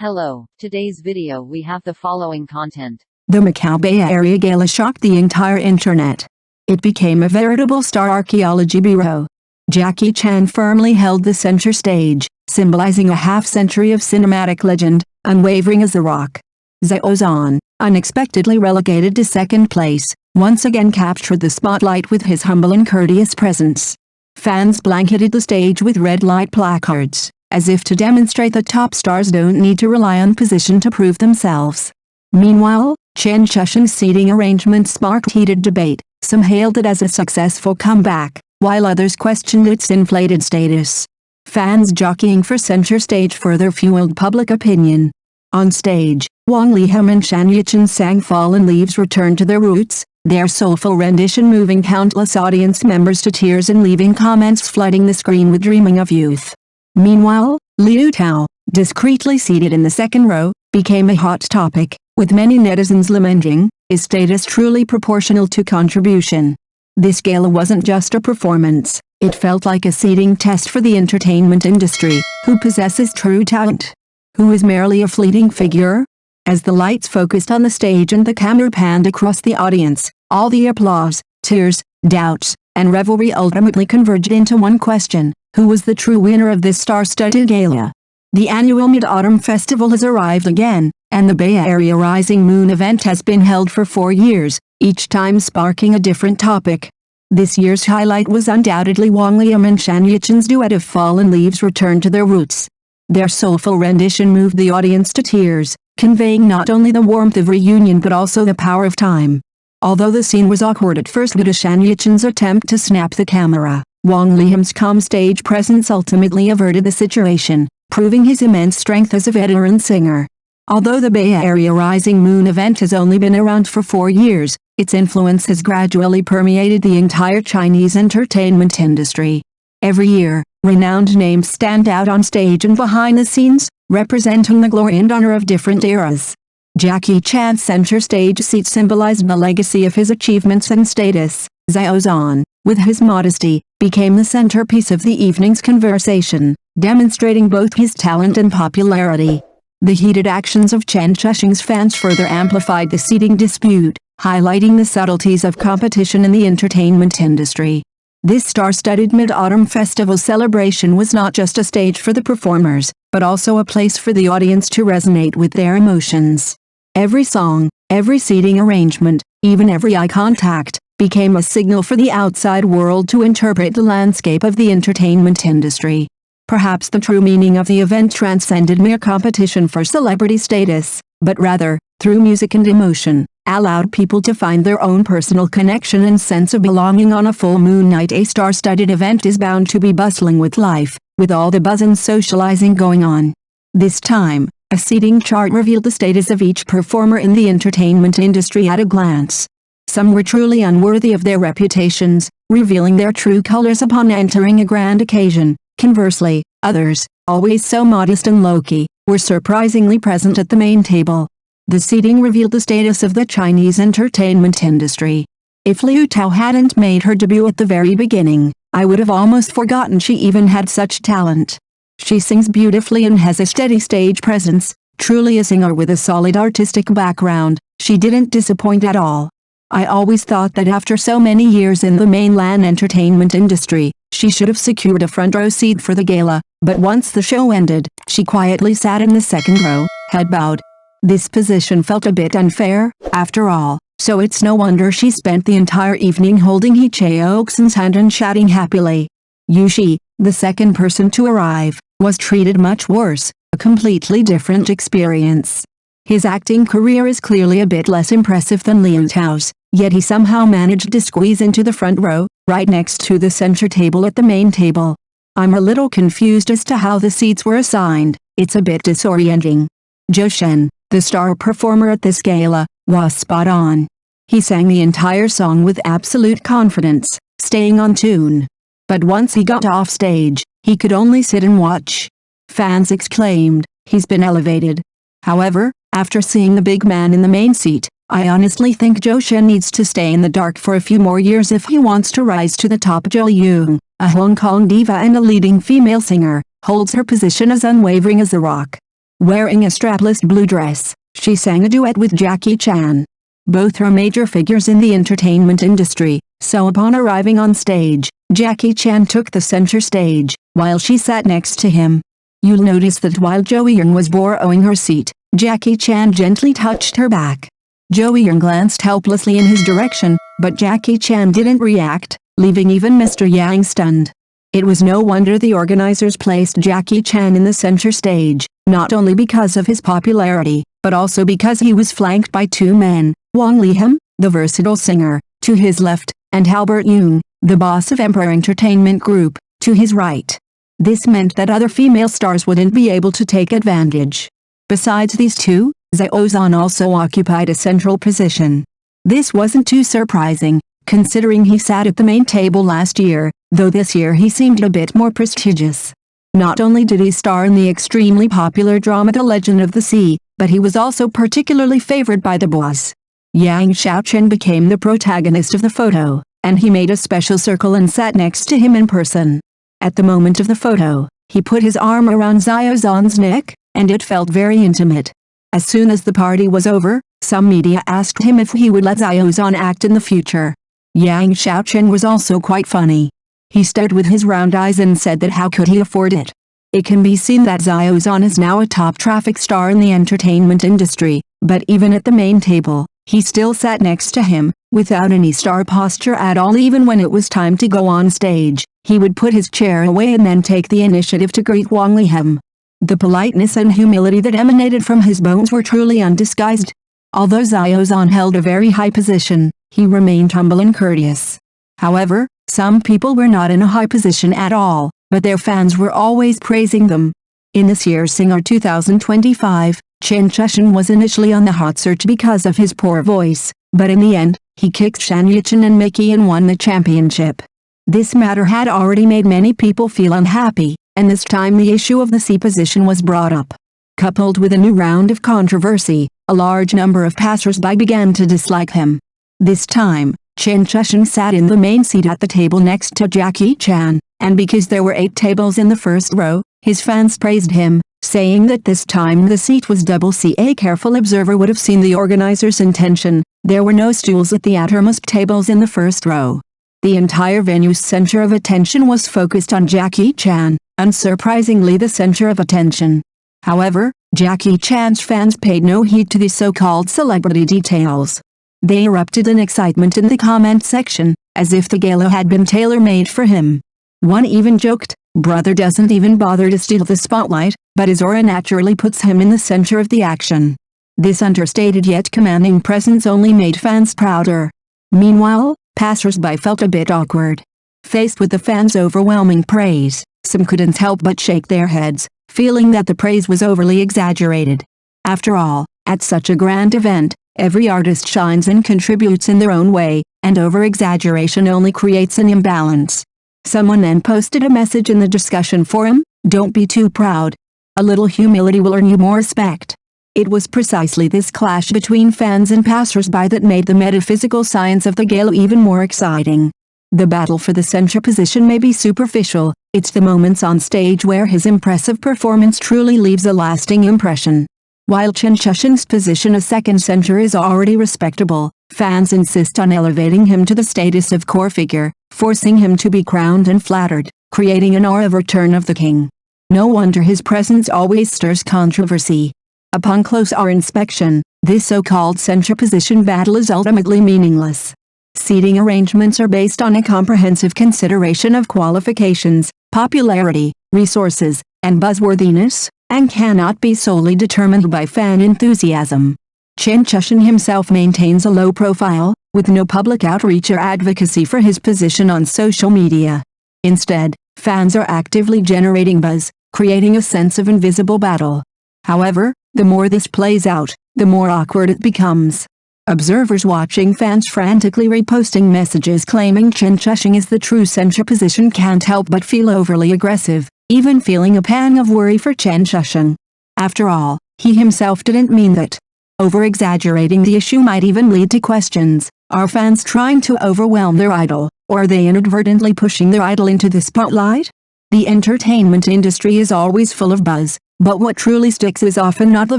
Hello, today's video we have the following content. The Macau Bay Area Gala shocked the entire internet. It became a veritable star archaeology bureau. Jackie Chan firmly held the center stage, symbolizing a half-century of cinematic legend, unwavering as the rock. Xiao Zhan, unexpectedly relegated to second place, once again captured the spotlight with his humble and courteous presence. Fans blanketed the stage with red light placards, as if to demonstrate that top stars don't need to rely on position to prove themselves. Meanwhile, Chen Chusheng's seating arrangement sparked heated debate. Some hailed it as a successful comeback, while others questioned its inflated status. Fans jockeying for center stage further fueled public opinion. On stage, Wang Liham and Shan Yichen sang Fallen Leaves Return to Their Roots, their soulful rendition moving countless audience members to tears and leaving comments flooding the screen with dreaming of youth. Meanwhile, Liu Tao, discreetly seated in the second row, became a hot topic, with many netizens lamenting, is status truly proportional to contribution? This gala wasn't just a performance, it felt like a seeding test for the entertainment industry. Who possesses true talent? Who is merely a fleeting figure? As the lights focused on the stage and the camera panned across the audience, all the applause, tears, doubts, and revelry ultimately converged into one question: who was the true winner of this star-studded gala? The annual Mid-Autumn Festival has arrived again, and the Bay Area Rising Moon event has been held for 4 years, each time sparking a different topic. This year's highlight was undoubtedly Wang Liam and Shan Yichen's duet of Fallen Leaves Return to Their Roots. Their soulful rendition moved the audience to tears, conveying not only the warmth of reunion but also the power of time. Although the scene was awkward at first due to Shan Yichen's attempt to snap the camera, Wang Liam's calm stage presence ultimately averted the situation, proving his immense strength as a veteran singer. Although the Bay Area Rising Moon event has only been around for 4 years, its influence has gradually permeated the entire Chinese entertainment industry. Every year, renowned names stand out on stage and behind the scenes, representing the glory and honor of different eras. Jackie Chan's center stage seat symbolized the legacy of his achievements and status. Xiao Zhan, with his modesty, became the centerpiece of the evening's conversation, demonstrating both his talent and popularity. The heated actions of Chen Chusheng's fans further amplified the seating dispute, highlighting the subtleties of competition in the entertainment industry. This star-studded Mid-Autumn Festival celebration was not just a stage for the performers, but also a place for the audience to resonate with their emotions. Every song, every seating arrangement, even every eye contact, became a signal for the outside world to interpret the landscape of the entertainment industry. Perhaps the true meaning of the event transcended mere competition for celebrity status, but rather, through music and emotion, allowed people to find their own personal connection and sense of belonging on a full moon night. A star-studded event is bound to be bustling with life, with all the buzz and socializing going on. This time, a seating chart revealed the status of each performer in the entertainment industry at a glance. Some were truly unworthy of their reputations, revealing their true colors upon entering a grand occasion. Conversely, others, always so modest and low-key, were surprisingly present at the main table. The seating revealed the status of the Chinese entertainment industry. If Liu Tao hadn't made her debut at the very beginning, I would have almost forgotten she even had such talent. She sings beautifully and has a steady stage presence, truly a singer with a solid artistic background. She didn't disappoint at all. I always thought that after so many years in the mainland entertainment industry, she should have secured a front row seat for the gala, but once the show ended, she quietly sat in the second row, head bowed. This position felt a bit unfair, after all, so it's no wonder she spent the entire evening holding He Chaoxin's hand and chatting happily. Yu Shi, the second person to arrive, was treated much worse, a completely different experience. His acting career is clearly a bit less impressive than Liu Tao's, yet he somehow managed to squeeze into the front row, right next to the center table at the main table. I'm a little confused as to how the seats were assigned, it's a bit disorienting. Zhou Shen, the star performer at this gala, was spot on. He sang the entire song with absolute confidence, staying on tune. But once he got off stage, he could only sit and watch. Fans exclaimed, "He's been elevated." However, after seeing the big man in the main seat, I honestly think Zhou Shen needs to stay in the dark for a few more years if he wants to rise to the top. Zhou Yung, a Hong Kong diva and a leading female singer, holds her position as unwavering as a rock. Wearing a strapless blue dress, she sang a duet with Jackie Chan. Both are major figures in the entertainment industry, so upon arriving on stage, Jackie Chan took the center stage, while she sat next to him. You'll notice that while Joey Yang was borrowing her seat, Jackie Chan gently touched her back. Joey Yang glanced helplessly in his direction, but Jackie Chan didn't react, leaving even Mr. Yang stunned. It was no wonder the organizers placed Jackie Chan in the center stage, not only because of his popularity, but also because he was flanked by two men, Wang Liham, the versatile singer, to his left, and Albert Yung, the boss of Emperor Entertainment Group, to his right. This meant that other female stars wouldn't be able to take advantage. Besides these two, Xiao Zhan also occupied a central position. This wasn't too surprising, considering he sat at the main table last year, though this year he seemed a bit more prestigious. Not only did he star in the extremely popular drama The Legend of the Sea, but he was also particularly favored by the boss. Yang Xiaochen became the protagonist of the photo, and he made a special circle and sat next to him in person. At the moment of the photo, he put his arm around Xiao Zhan's neck, and it felt very intimate. As soon as the party was over, some media asked him if he would let Xiao Zhan act in the future. Yang Xiaochen was also quite funny. He stared with his round eyes and said that how could he afford it. It can be seen that Xiao Zhan is now a top traffic star in the entertainment industry, but even at the main table, he still sat next to him, without any star posture at all. Even when it was time to go on stage, he would put his chair away and then take the initiative to greet Wang Liham. The politeness and humility that emanated from his bones were truly undisguised. Although Xiao Zhan held a very high position, he remained humble and courteous. However, some people were not in a high position at all, but their fans were always praising them. In this year's Singer 2025, Chen Chusheng was initially on the hot search because of his poor voice, but in the end, he kicked Shan Yichen and Mickey and won the championship. This matter had already made many people feel unhappy, and this time the issue of the C position was brought up. Coupled with a new round of controversy, a large number of passers-by began to dislike him. This time, Chen Chusheng sat in the main seat at the table next to Jackie Chan, and because there were 8 tables in the first row, his fans praised him, saying that this time the seat was double C. A careful observer would have seen the organizer's intention. There were no stools at the outermost tables in the first row. The entire venue's center of attention was focused on Jackie Chan, unsurprisingly the center of attention. However, Jackie Chan's fans paid no heed to the so-called celebrity details. They erupted in excitement in the comment section, as if the gala had been tailor-made for him. One even joked, "Brother doesn't even bother to steal the spotlight, but his aura naturally puts him in the center of the action." This understated yet commanding presence only made fans prouder. Meanwhile, passers-by felt a bit awkward. Faced with the fans' overwhelming praise, some couldn't help but shake their heads, feeling that the praise was overly exaggerated. After all, at such a grand event, every artist shines and contributes in their own way, and over-exaggeration only creates an imbalance. Someone then posted a message in the discussion forum, "Don't be too proud. A little humility will earn you more respect." It was precisely this clash between fans and passers-by that made the metaphysical science of the gala even more exciting. The battle for the center position may be superficial, it's the moments on stage where his impressive performance truly leaves a lasting impression. While Chen Chusheng's position as second center is already respectable, fans insist on elevating him to the status of core figure, forcing him to be crowned and flattered, creating an aura of return of the king. No wonder his presence always stirs controversy. Upon closer inspection, this so-called center position battle is ultimately meaningless. Seating arrangements are based on a comprehensive consideration of qualifications, popularity, resources, and buzzworthiness, and cannot be solely determined by fan enthusiasm. Chen Chusheng himself maintains a low profile, with no public outreach or advocacy for his position on social media. Instead, fans are actively generating buzz, creating a sense of invisible battle. However, the more this plays out, the more awkward it becomes. Observers watching fans frantically reposting messages claiming Chen Chusheng is the true center position can't help but feel overly aggressive, even feeling a pang of worry for Chen Chusheng. After all, he himself didn't mean that. Over-exaggerating the issue might even lead to questions. Are fans trying to overwhelm their idol, or are they inadvertently pushing their idol into the spotlight? The entertainment industry is always full of buzz, But what truly sticks is often not the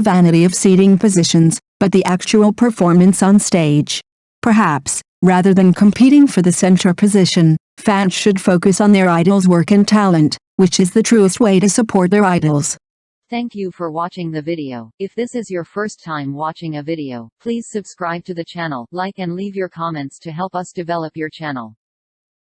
vanity of seating positions, but the actual performance on stage. Perhaps, rather than competing for the center position, fans should focus on their idols' work and talent, which is the truest way to support their idols. Thank you for watching the video. If this is your first time watching a video, please subscribe to the channel, like and leave your comments to help us develop your channel.